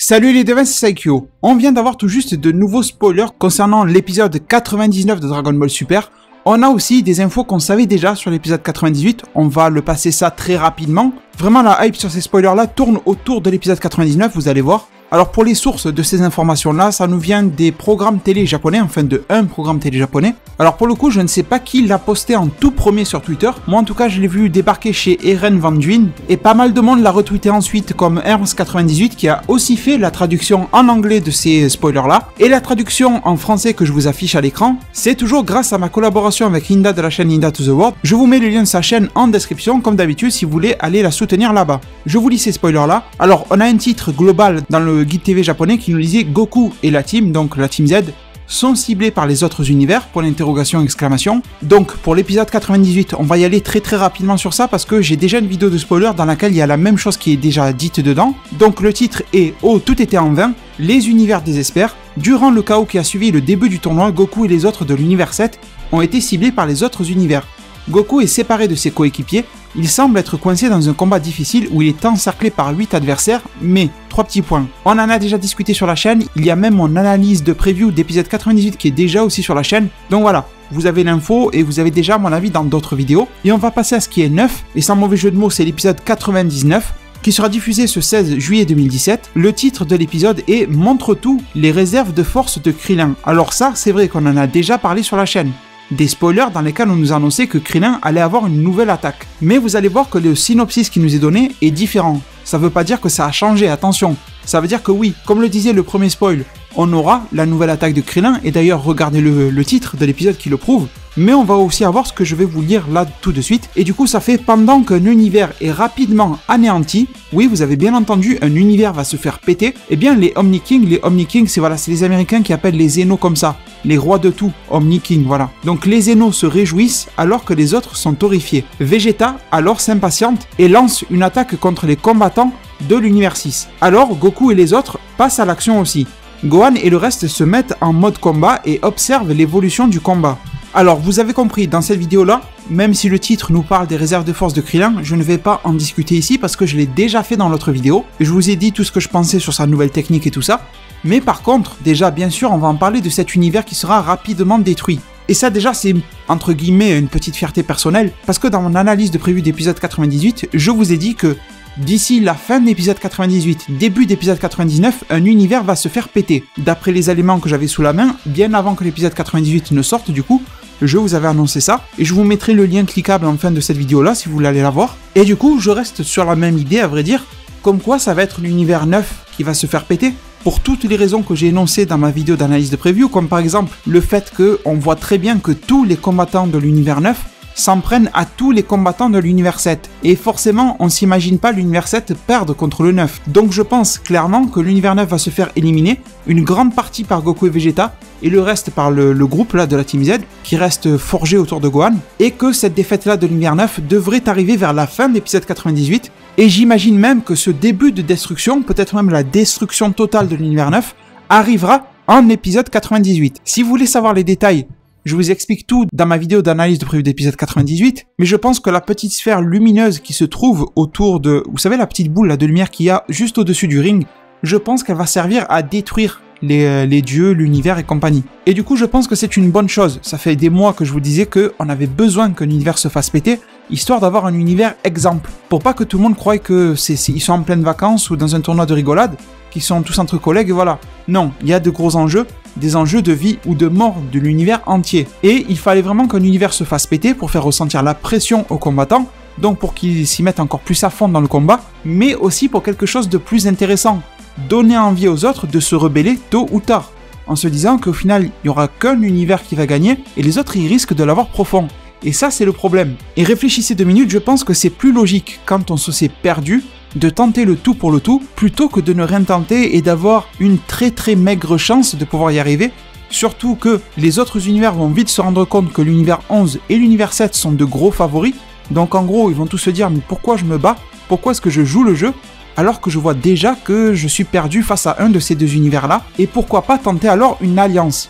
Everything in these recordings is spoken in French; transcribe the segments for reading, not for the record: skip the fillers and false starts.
Salut les devins, c'est Saikyo. On vient d'avoir tout juste de nouveaux spoilers concernant l'épisode 99 de Dragon Ball Super. On a aussi des infos qu'on savait déjà sur l'épisode 98, on va le passer ça très rapidement. Vraiment la hype sur ces spoilers là tourne autour de l'épisode 99, vous allez voir. Alors pour les sources de ces informations là, ça nous vient des programmes télé japonais, enfin de un programme télé japonais. Alors pour le coup, je ne sais pas qui l'a posté en tout premier sur Twitter. Moi en tout cas, je l'ai vu débarquer chez Eren Van Duyn et pas mal de monde l'a retweeté ensuite comme Ernst98 qui a aussi fait la traduction en anglais de ces spoilers là. Et la traduction en français que je vous affiche à l'écran, c'est toujours grâce à ma collaboration avec Inda de la chaîne Inda to the World. Je vous mets le lien de sa chaîne en description comme d'habitude si vous voulez aller la soutenir là-bas. Je vous lis ces spoilers là. Alors on a un titre global dans le guide TV japonais qui nous disait Goku et la team, donc la team Z, sont ciblés par les autres univers, pour l'interrogation exclamation. Donc pour l'épisode 98, on va y aller très rapidement sur ça parce que j'ai déjà une vidéo de spoiler dans laquelle il y a la même chose qui est déjà dite dedans. Donc le titre est Oh, tout était en vain, les univers désespèrent. Durant le chaos qui a suivi le début du tournoi, Goku et les autres de l'univers 7 ont été ciblés par les autres univers. Goku est séparé de ses coéquipiers, il semble être coincé dans un combat difficile où il est encerclé par 8 adversaires, mais 3 petits points. On en a déjà discuté sur la chaîne, il y a même mon analyse de preview d'épisode 98 qui est déjà aussi sur la chaîne, donc voilà, vous avez l'info et vous avez déjà mon avis dans d'autres vidéos. Et on va passer à ce qui est neuf, et sans mauvais jeu de mots, c'est l'épisode 99, qui sera diffusé ce 16 juillet 2017. Le titre de l'épisode est Montre tout, les réserves de force de Krillin. Alors ça, c'est vrai qu'on en a déjà parlé sur la chaîne. Des spoilers dans lesquels on nous annonçait que Krillin allait avoir une nouvelle attaque. Mais vous allez voir que le synopsis qui nous est donné est différent. Ça veut pas dire que ça a changé, attention. Ça veut dire que oui, comme le disait le premier spoil, on aura la nouvelle attaque de Krillin, et d'ailleurs regardez le titre de l'épisode qui le prouve. Mais on va aussi avoir ce que je vais vous lire là tout de suite. Et du coup ça fait pendant qu'un univers est rapidement anéanti, oui vous avez bien entendu, un univers va se faire péter, et bien les Omni Kings c'est voilà, c'est les Américains qui appellent les Zénos comme ça. Les rois de tout, Omni King, voilà. Donc les Zénos se réjouissent alors que les autres sont horrifiés. Vegeta alors s'impatiente et lance une attaque contre les combattants de l'univers 6. Alors Goku et les autres passent à l'action aussi. Gohan et le reste se mettent en mode combat et observent l'évolution du combat. Alors vous avez compris, dans cette vidéo là, même si le titre nous parle des réserves de force de Krillin, je ne vais pas en discuter ici parce que je l'ai déjà fait dans l'autre vidéo. Je vous ai dit tout ce que je pensais sur sa nouvelle technique et tout ça. Mais par contre, déjà bien sûr on va en parler de cet univers qui sera rapidement détruit. Et ça déjà c'est entre guillemets une petite fierté personnelle, parce que dans mon analyse de prévu d'épisode 98, je vous ai dit que d'ici la fin de l'épisode 98, début d'épisode 99, un univers va se faire péter. D'après les éléments que j'avais sous la main, bien avant que l'épisode 98 ne sorte du coup, je vous avais annoncé ça, et je vous mettrai le lien cliquable en fin de cette vidéo là si vous voulez aller la voir. Et du coup, je reste sur la même idée à vrai dire, comme quoi ça va être l'univers 9 qui va se faire péter. Pour toutes les raisons que j'ai énoncées dans ma vidéo d'analyse de preview, comme par exemple le fait qu'on voit très bien que tous les combattants de l'univers 9 s'en prennent à tous les combattants de l'univers 7. Et forcément, on s'imagine pas l'univers 7 perdre contre le 9. Donc je pense clairement que l'univers 9 va se faire éliminer, une grande partie par Goku et Vegeta, et le reste par le groupe là de la Team Z, qui reste forgé autour de Gohan, et que cette défaite là de l'univers 9 devrait arriver vers la fin de l'épisode 98, et j'imagine même que ce début de destruction, peut-être même la destruction totale de l'univers 9, arrivera en épisode 98. Si vous voulez savoir les détails, je vous explique tout dans ma vidéo d'analyse de prévu d'épisode 98, mais je pense que la petite sphère lumineuse qui se trouve autour de, vous savez la petite boule là de lumière qu'il y a juste au-dessus du ring, je pense qu'elle va servir à détruire les dieux, l'univers et compagnie. Et du coup je pense que c'est une bonne chose, ça fait des mois que je vous disais qu'on avait besoin qu'un univers se fasse péter, histoire d'avoir un univers exemple, pour pas que tout le monde croie que ils sont en pleine vacances ou dans un tournoi de rigolade, qu'ils sont tous entre collègues et voilà. Non, il y a de gros enjeux, des enjeux de vie ou de mort de l'univers entier. Et il fallait vraiment qu'un univers se fasse péter pour faire ressentir la pression aux combattants, donc pour qu'ils s'y mettent encore plus à fond dans le combat, mais aussi pour quelque chose de plus intéressant, donner envie aux autres de se rebeller tôt ou tard, en se disant qu'au final, il n'y aura qu'un univers qui va gagner, et les autres ils risquent de l'avoir profond. Et ça c'est le problème. Et réfléchissez 2 minutes, je pense que c'est plus logique, quand on se sait perdu, de tenter le tout pour le tout, plutôt que de ne rien tenter et d'avoir une très maigre chance de pouvoir y arriver, surtout que les autres univers vont vite se rendre compte que l'univers 11 et l'univers 7 sont de gros favoris, donc en gros ils vont tous se dire mais pourquoi je me bats, pourquoi est-ce que je joue le jeu, alors que je vois déjà que je suis perdu face à un de ces deux univers là, et pourquoi pas tenter alors une alliance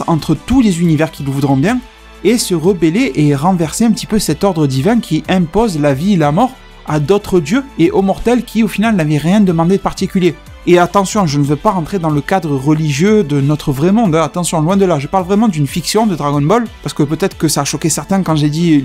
entre tous les univers qui le voudront bien, et se rebeller et renverser un petit peu cet ordre divin qui impose la vie et la mort à d'autres dieux et aux mortels qui au final n'avaient rien demandé de particulier. Et attention, je ne veux pas rentrer dans le cadre religieux de notre vrai monde, hein. Attention, loin de là, je parle vraiment d'une fiction de Dragon Ball, parce que peut-être que ça a choqué certains quand j'ai dit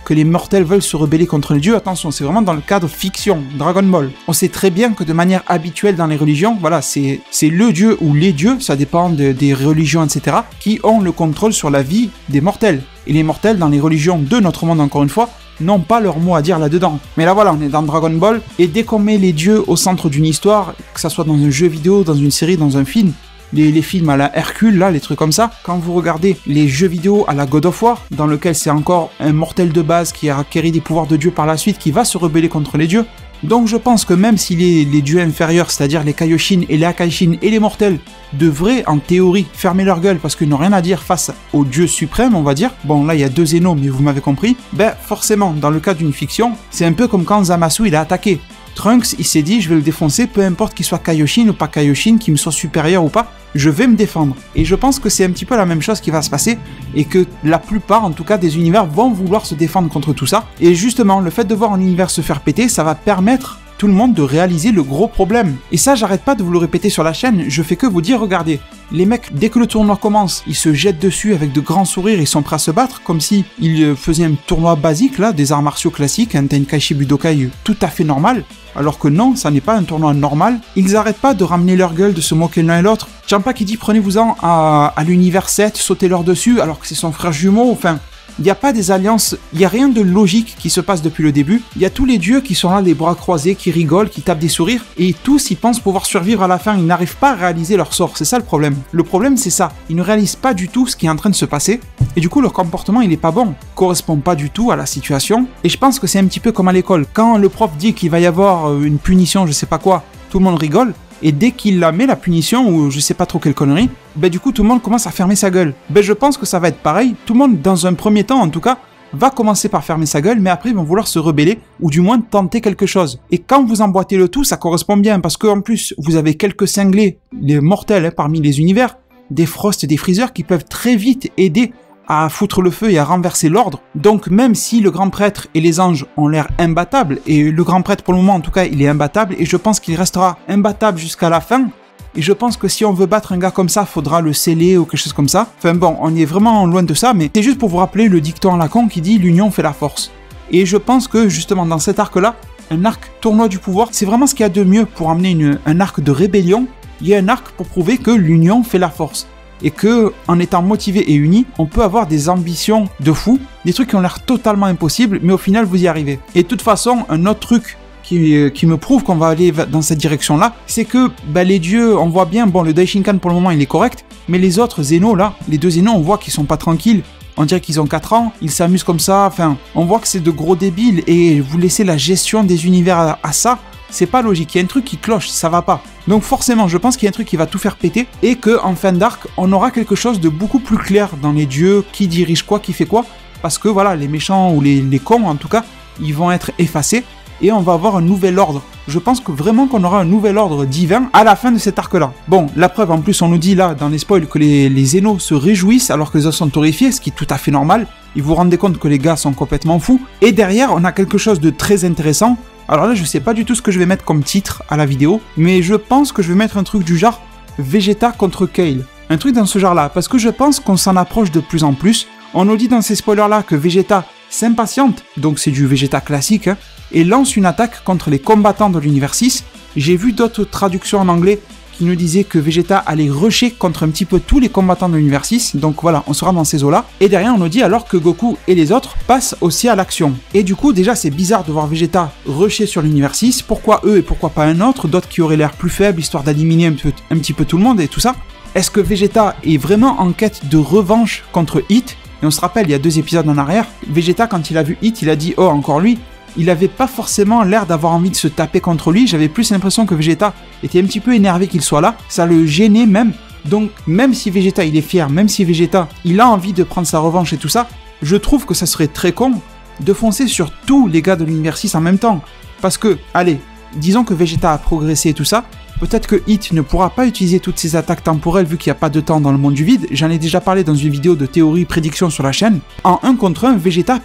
que les mortels veulent se rebeller contre les dieux. Attention, c'est vraiment dans le cadre fiction, Dragon Ball. On sait très bien que de manière habituelle dans les religions, voilà, c'est le dieu ou les dieux, ça dépend des religions, etc., qui ont le contrôle sur la vie des mortels. Et les mortels, dans les religions de notre monde, encore une fois, n'ont pas leur mot à dire là-dedans. Mais là voilà, on est dans Dragon Ball, et dès qu'on met les dieux au centre d'une histoire, que ça soit dans un jeu vidéo, dans une série, dans un film, les films à la Hercule, là, les trucs comme ça, quand vous regardez les jeux vidéo à la God of War, dans lequel c'est encore un mortel de base qui a acquéri des pouvoirs de dieu par la suite, qui va se rebeller contre les dieux. Donc je pense que même si les dieux inférieurs, c'est-à-dire les Kaioshin et les Akaishin et les mortels, devraient en théorie fermer leur gueule parce qu'ils n'ont rien à dire face au dieu suprême, on va dire, bon là il y a 2 Zeno mais vous m'avez compris, ben forcément dans le cas d'une fiction, c'est un peu comme quand Zamasu il a attaqué. Trunks il s'est dit je vais le défoncer, peu importe qu'il soit Kaioshin ou pas Kaioshin, qu'il me soit supérieur ou pas, je vais me défendre. Et je pense que c'est un petit peu la même chose qui va se passer et que la plupart en tout cas des univers vont vouloir se défendre contre tout ça. Et justement le fait de voir un univers se faire péter, ça va permettre tout le monde de réaliser le gros problème. Et ça, j'arrête pas de vous le répéter sur la chaîne, je fais que vous dire, regardez, les mecs, dès que le tournoi commence, ils se jettent dessus avec de grands sourires, ils sont prêts à se battre, comme si ils faisaient un tournoi basique, là, des arts martiaux classiques, un Tenkaichi Budokai tout à fait normal, alors que non, ça n'est pas un tournoi normal. Ils arrêtent pas de ramener leur gueule, de se moquer l'un et l'autre. Champa qui dit, prenez-vous-en à l'univers 7, sautez-leur dessus, alors que c'est son frère jumeau, enfin... Il n'y a pas des alliances, il n'y a rien de logique qui se passe depuis le début. Il y a tous les dieux qui sont là, les bras croisés, qui rigolent, qui tapent des sourires, et tous ils pensent pouvoir survivre à la fin. Ils n'arrivent pas à réaliser leur sort, c'est ça le problème. Le problème c'est ça, ils ne réalisent pas du tout ce qui est en train de se passer, et du coup leur comportement il est pas bon, correspond pas du tout à la situation. Et je pense que c'est un petit peu comme à l'école, quand le prof dit qu'il va y avoir une punition, je sais pas quoi, tout le monde rigole. Et dès qu'il la met la punition, ou je sais pas trop quelle connerie, ben du coup tout le monde commence à fermer sa gueule. Ben je pense que ça va être pareil, tout le monde dans un premier temps en tout cas, va commencer par fermer sa gueule, mais après ils vont vouloir se rebeller, ou du moins tenter quelque chose. Et quand vous emboîtez le tout, ça correspond bien, parce qu'en plus vous avez quelques cinglés, les mortels parmi les univers, des Frost, des Freezer qui peuvent très vite aider à foutre le feu et à renverser l'ordre. Donc même si le grand prêtre et les anges ont l'air imbattables, et le grand prêtre pour le moment en tout cas il est imbattable, et je pense qu'il restera imbattable jusqu'à la fin, et je pense que si on veut battre un gars comme ça, faudra le sceller ou quelque chose comme ça. Enfin bon, on est vraiment loin de ça, mais c'est juste pour vous rappeler le dicton à la con qui dit « l'union fait la force ». Et je pense que justement dans cet arc-là, un arc tournoi du pouvoir, c'est vraiment ce qu'il y a de mieux pour amener un arc de rébellion. Il y a un arc pour prouver que l'union fait la force. Et que, en étant motivé et uni, on peut avoir des ambitions de fou, des trucs qui ont l'air totalement impossibles, mais au final vous y arrivez. Et de toute façon, un autre truc qui me prouve qu'on va aller dans cette direction-là, c'est que les dieux, on voit bien, bon le Daishinkan pour le moment il est correct, mais les autres Zeno là, les 2 Zeno, on voit qu'ils sont pas tranquilles. On dirait qu'ils ont 4 ans, ils s'amusent comme ça, enfin, on voit que c'est de gros débiles, et vous laissez la gestion des univers à ça, c'est pas logique, il y a un truc qui cloche, ça va pas. Donc forcément, je pense qu'il y a un truc qui va tout faire péter, et que en fin d'arc, on aura quelque chose de beaucoup plus clair dans les dieux, qui dirige quoi, qui fait quoi, parce que voilà, les méchants ou les cons en tout cas, ils vont être effacés, et on va avoir un nouvel ordre. Je pense que vraiment qu'on aura un nouvel ordre divin à la fin de cet arc-là. Bon, la preuve, en plus, on nous dit là, dans les spoils, que les Zeno se réjouissent alors que les autres sont horrifiés, ce qui est tout à fait normal. Ils vous rendez compte que les gars sont complètement fous. Et derrière, on a quelque chose de très intéressant. Alors là, je sais pas du tout ce que je vais mettre comme titre à la vidéo, mais je pense que je vais mettre un truc du genre Vegeta contre Kale. Un truc dans ce genre-là, parce que je pense qu'on s'en approche de plus en plus. On nous dit dans ces spoilers-là que Vegeta s'impatiente, donc c'est du Vegeta classique, hein, et lance une attaque contre les combattants de l'univers 6. J'ai vu d'autres traductions en anglais qui nous disaient que Vegeta allait rusher contre un petit peu tous les combattants de l'univers 6, donc voilà, on sera dans ces eaux-là. Et derrière, on nous dit alors que Goku et les autres passent aussi à l'action. Et du coup, déjà, c'est bizarre de voir Vegeta rusher sur l'univers 6, pourquoi eux et pourquoi pas un autre, d'autres qui auraient l'air plus faibles, histoire d'éliminer un petit peu tout le monde et tout ça. Est-ce que Vegeta est vraiment en quête de revanche contre Hit? Et on se rappelle, il y a 2 épisodes en arrière, Vegeta, quand il a vu Hit, il a dit « Oh, encore lui !» Il avait pas forcément l'air d'avoir envie de se taper contre lui, j'avais plus l'impression que Vegeta était un petit peu énervé qu'il soit là, ça le gênait même. Donc même si Vegeta il est fier, même si Vegeta il a envie de prendre sa revanche et tout ça, je trouve que ça serait très con de foncer sur tous les gars de l'univers 6 en même temps. Parce que, allez, disons que Vegeta a progressé et tout ça, peut-être que Hit ne pourra pas utiliser toutes ses attaques temporelles vu qu'il n'y a pas de temps dans le monde du vide, j'en ai déjà parlé dans une vidéo de théorie prédiction sur la chaîne. En 1 contre 1, Vegeta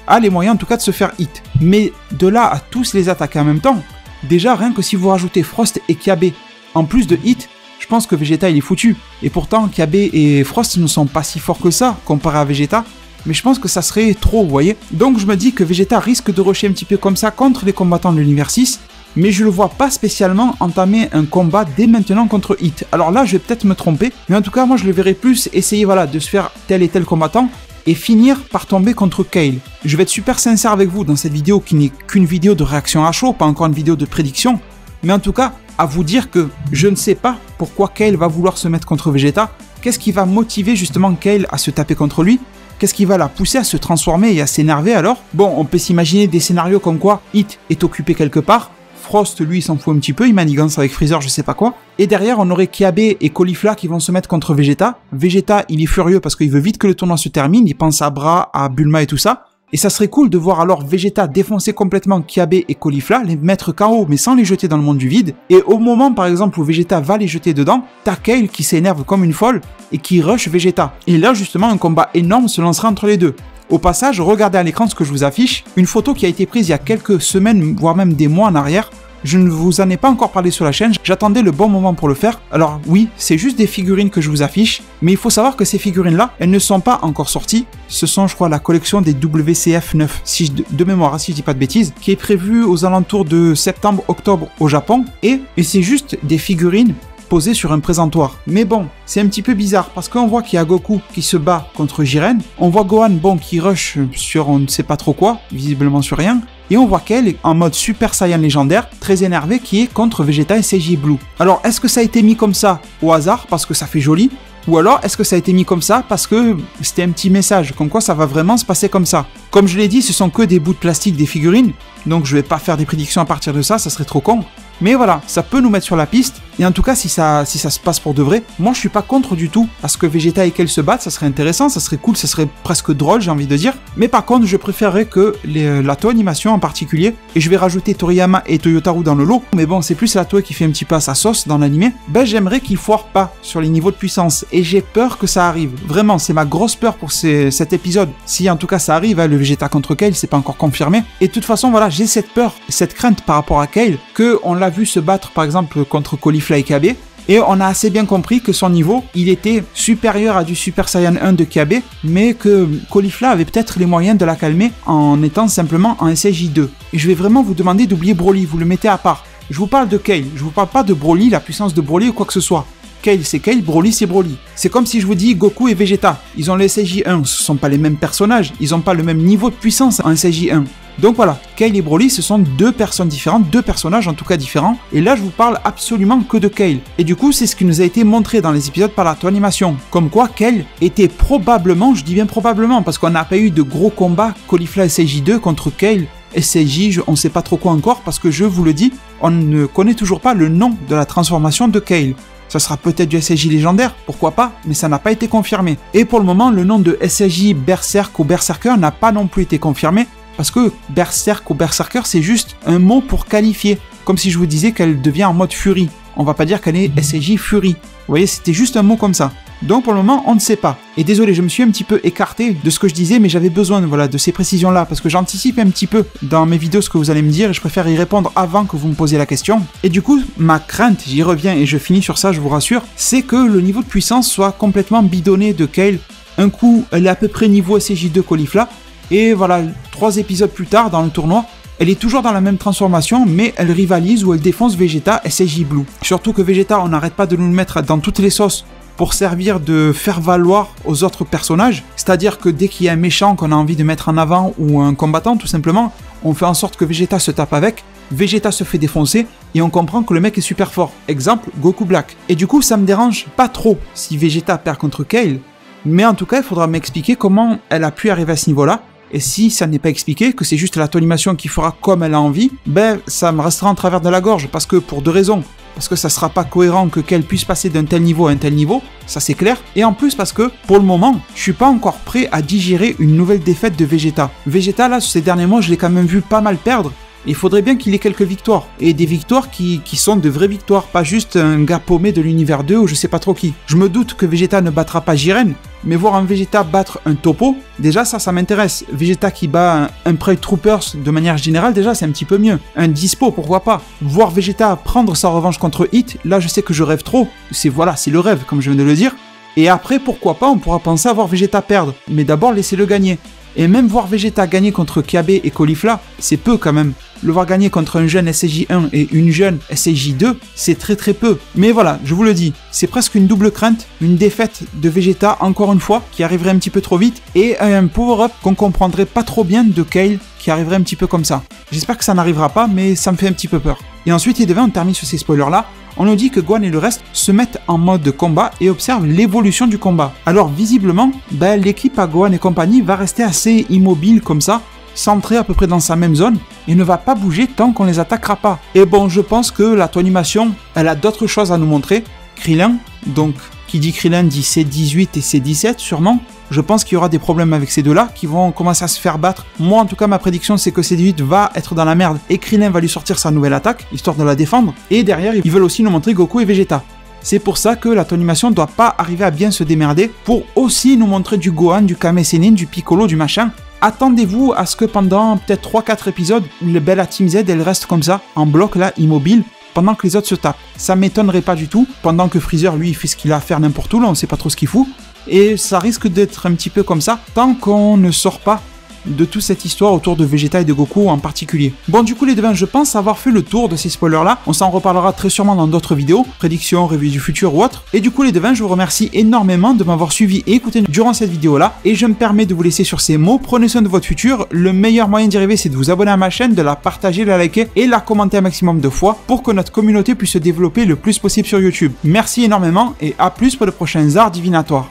a les moyens en tout cas de se faire hit. Mais de là à tous les attaquer en même temps, déjà rien que si vous rajoutez Frost et Kiabe En plus de Hit, je pense que Vegeta il est foutu. Et pourtant, Kiabe et Frost ne sont pas si forts que ça comparé à Vegeta. Mais je pense que ça serait trop, vous voyez. Donc je me dis que Vegeta risque de rusher un petit peu comme ça contre les combattants de l'univers 6. Mais je le vois pas spécialement entamer un combat dès maintenant contre Hit. Alors là, je vais peut-être me tromper. Mais en tout cas, moi je le verrais plus essayer voilà, de se faire tel et tel combattant. Et finir par tomber contre Kale. Je vais être super sincère avec vous dans cette vidéo qui n'est qu'une vidéo de réaction à chaud, pas encore une vidéo de prédiction. Mais en tout cas, à vous dire que je ne sais pas pourquoi Kale va vouloir se mettre contre Vegeta. Qu'est-ce qui va motiver justement Kale à se taper contre lui? Qu'est-ce qui va la pousser à se transformer et à s'énerver alors? Bon, on peut s'imaginer des scénarios comme quoi Hit est occupé quelque part, Frost lui s'en fout un petit peu, il manigance avec Freezer je sais pas quoi, et derrière on aurait Kiabe et Caulifla qui vont se mettre contre Vegeta. Vegeta il est furieux parce qu'il veut vite que le tournoi se termine, il pense à Bra, à Bulma et tout ça, et ça serait cool de voir alors Vegeta défoncer complètement Kiabe et Caulifla, les mettre KO mais sans les jeter dans le monde du vide, et au moment par exemple où Vegeta va les jeter dedans, t'as Kale qui s'énerve comme une folle et qui rush Vegeta. Et là justement un combat énorme se lancera entre les deux. Au passage, regardez à l'écran ce que je vous affiche, une photo qui a été prise il y a quelques semaines, voire même des mois en arrière. Je ne vous en ai pas encore parlé sur la chaîne, j'attendais le bon moment pour le faire. Alors oui, c'est juste des figurines que je vous affiche, mais il faut savoir que ces figurines-là, elles ne sont pas encore sorties. Ce sont, je crois, la collection des WCF9, si de mémoire, si je dis pas de bêtises, qui est prévue aux alentours de septembre-octobre au Japon, et c'est juste des figurines posé sur un présentoir. Mais bon, c'est un petit peu bizarre parce qu'on voit qu'il y a Goku qui se bat contre Jiren, on voit Gohan bon qui rush sur on ne sait pas trop quoi, visiblement sur rien, et on voit Kale en mode Super Saiyan légendaire, très énervé, qui est contre Vegeta et SAG Blue. Alors est-ce que ça a été mis comme ça au hasard parce que ça fait joli, ou alors est-ce que ça a été mis comme ça parce que c'était un petit message, comme quoi ça va vraiment se passer comme ça? Comme je l'ai dit, ce sont que des bouts de plastique, des figurines, donc je vais pas faire des prédictions à partir de ça, ça serait trop con. Mais voilà, ça peut nous mettre sur la piste, et en tout cas si ça se passe pour de vrai, moi je suis pas contre du tout, parce que Vegeta et Kale se battent, ça serait intéressant, ça serait cool, ça serait presque drôle j'ai envie de dire, mais par contre je préférerais que la Toei Animation en particulier, et je vais rajouter Toriyama et Toyotaru dans le lot, mais bon c'est plus la Toei qui fait un petit peu à sa sauce dans l'anime, ben j'aimerais qu'ils foirent pas sur les niveaux de puissance, et j'ai peur que ça arrive, vraiment c'est ma grosse peur pour cet épisode, si en tout cas ça arrive, hein, le Vegeta contre Kale c'est pas encore confirmé, et de toute façon voilà j'ai cette peur, cette crainte par rapport à Kale, que on l'a vu se battre par exemple contre Caulifla et Kiabe, et on a assez bien compris que son niveau, il était supérieur à du Super Saiyan 1 de Kiabe, mais que Caulifla avait peut-être les moyens de la calmer en étant simplement en SSJ2. Et je vais vraiment vous demander d'oublier Broly, vous le mettez à part. Je vous parle de Kale, je vous parle pas de Broly, la puissance de Broly ou quoi que ce soit. Kale c'est Kale, Broly c'est Broly. C'est comme si je vous dis Goku et Vegeta, ils ont le SSJ1, ce sont pas les mêmes personnages, ils ont pas le même niveau de puissance en SSJ1. Donc voilà, Kale et Broly ce sont deux personnes différentes, deux personnages en tout cas différents, et là je vous parle absolument que de Kale. Et du coup c'est ce qui nous a été montré dans les épisodes par la Toei Animation, comme quoi Kale était probablement, je dis bien probablement, parce qu'on n'a pas eu de gros combats Caulifla SSJ2 contre Kale SSJ, on sait pas trop quoi encore, parce que je vous le dis, on ne connaît toujours pas le nom de la transformation de Kale. Ça sera peut-être du SSJ légendaire, pourquoi pas, mais ça n'a pas été confirmé. Et pour le moment, le nom de SSJ Berserk ou Berserker n'a pas non plus été confirmé, parce que Berserk ou Berserker, c'est juste un mot pour qualifier, comme si je vous disais qu'elle devient en mode Fury. On va pas dire qu'elle est SSJ Fury. Vous voyez, c'était juste un mot comme ça. Donc pour le moment, on ne sait pas. Et désolé, je me suis un petit peu écarté de ce que je disais, mais j'avais besoin voilà, de ces précisions-là, parce que j'anticipe un petit peu dans mes vidéos ce que vous allez me dire, et je préfère y répondre avant que vous me posiez la question. Et du coup, ma crainte, j'y reviens et je finis sur ça, je vous rassure, c'est que le niveau de puissance soit complètement bidonné de Kale. Un coup, elle est à peu près niveau SSJ2 Caulifla, et voilà, 3 épisodes plus tard dans le tournoi, elle est toujours dans la même transformation, mais elle rivalise ou elle défonce Vegeta SSJ Blue. Surtout que Vegeta, on n'arrête pas de nous le mettre dans toutes les sauces pour servir de faire valoir aux autres personnages. C'est-à-dire que dès qu'il y a un méchant qu'on a envie de mettre en avant ou un combattant tout simplement, on fait en sorte que Vegeta se tape avec, Vegeta se fait défoncer et on comprend que le mec est super fort. Exemple, Goku Black. Et du coup, ça me dérange pas trop si Vegeta perd contre Kale, mais en tout cas, il faudra m'expliquer comment elle a pu arriver à ce niveau-là. Et si ça n'est pas expliqué, que c'est juste la Toei Animation qui fera comme elle a envie, ben ça me restera en travers de la gorge, parce que pour 2 raisons. Parce que ça sera pas cohérent que Kale puisse passer d'un tel niveau à un tel niveau, ça c'est clair. Et en plus parce que, pour le moment, je suis pas encore prêt à digérer une nouvelle défaite de Vegeta. Vegeta là, ces derniers mois, je l'ai quand même vu pas mal perdre. Il faudrait bien qu'il ait quelques victoires. Et des victoires qui sont de vraies victoires, pas juste un gars paumé de l'univers 2 ou je sais pas trop qui. Je me doute que Vegeta ne battra pas Jiren, mais voir un Vegeta battre un Toppo, déjà ça m'intéresse. Vegeta qui bat un Pride Troopers de manière générale, déjà c'est un petit peu mieux. Un Dispo, pourquoi pas. Voir Vegeta prendre sa revanche contre Hit, là je sais que je rêve trop. C'est le rêve, comme je viens de le dire. Et après, pourquoi pas, on pourra penser à voir Vegeta perdre. Mais d'abord, laissez-le gagner. Et même voir Vegeta gagner contre Kiabe et Caulifla, c'est peu quand même. Le voir gagner contre un jeune SSJ1 et une jeune SSJ2, c'est très très peu. Mais voilà, je vous le dis, c'est presque une double crainte, une défaite de Vegeta encore une fois, qui arriverait un petit peu trop vite, et un power-up qu'on comprendrait pas trop bien de Kale, qui arriverait un petit peu comme ça. J'espère que ça n'arrivera pas, mais ça me fait un petit peu peur. Et ensuite, et devant, on termine sur ces spoilers-là. On nous dit que Gohan et le reste se mettent en mode combat et observent l'évolution du combat. Alors visiblement, l'équipe à Gohan et compagnie va rester assez immobile comme ça, centrée à peu près dans sa même zone, et ne va pas bouger tant qu'on les attaquera pas. Et bon, je pense que la animation, elle a d'autres choses à nous montrer. Krillin, donc qui dit Krillin dit C18 et C17 sûrement. Je pense qu'il y aura des problèmes avec ces deux-là qui vont commencer à se faire battre. Moi, en tout cas, ma prédiction, c'est que C18 va être dans la merde et Krillin va lui sortir sa nouvelle attaque, histoire de la défendre. Et derrière, ils veulent aussi nous montrer Goku et Vegeta. C'est pour ça que la animation ne doit pas arriver à bien se démerder pour aussi nous montrer du Gohan, du Kame Sennin, du Piccolo, du machin. Attendez-vous à ce que pendant peut-être 3-4 épisodes, le Bella Team Z, elle reste comme ça, en bloc là, immobile, pendant que les autres se tapent. Ça m'étonnerait pas du tout, pendant que Freezer, lui, il fait ce qu'il a à faire n'importe où, là, on sait pas trop ce qu'il fout. Et ça risque d'être un petit peu comme ça, tant qu'on ne sort pas de toute cette histoire autour de Vegeta et de Goku en particulier. Bon, du coup les devins, je pense avoir fait le tour de ces spoilers là, on s'en reparlera très sûrement dans d'autres vidéos, prédictions, reviews du futur ou autre, et du coup les devins, je vous remercie énormément de m'avoir suivi et écouté durant cette vidéo là, et je me permets de vous laisser sur ces mots, prenez soin de votre futur, le meilleur moyen d'y arriver c'est de vous abonner à ma chaîne, de la partager, de la liker et la commenter un maximum de fois pour que notre communauté puisse se développer le plus possible sur YouTube. Merci énormément et à plus pour de prochains arts divinatoires.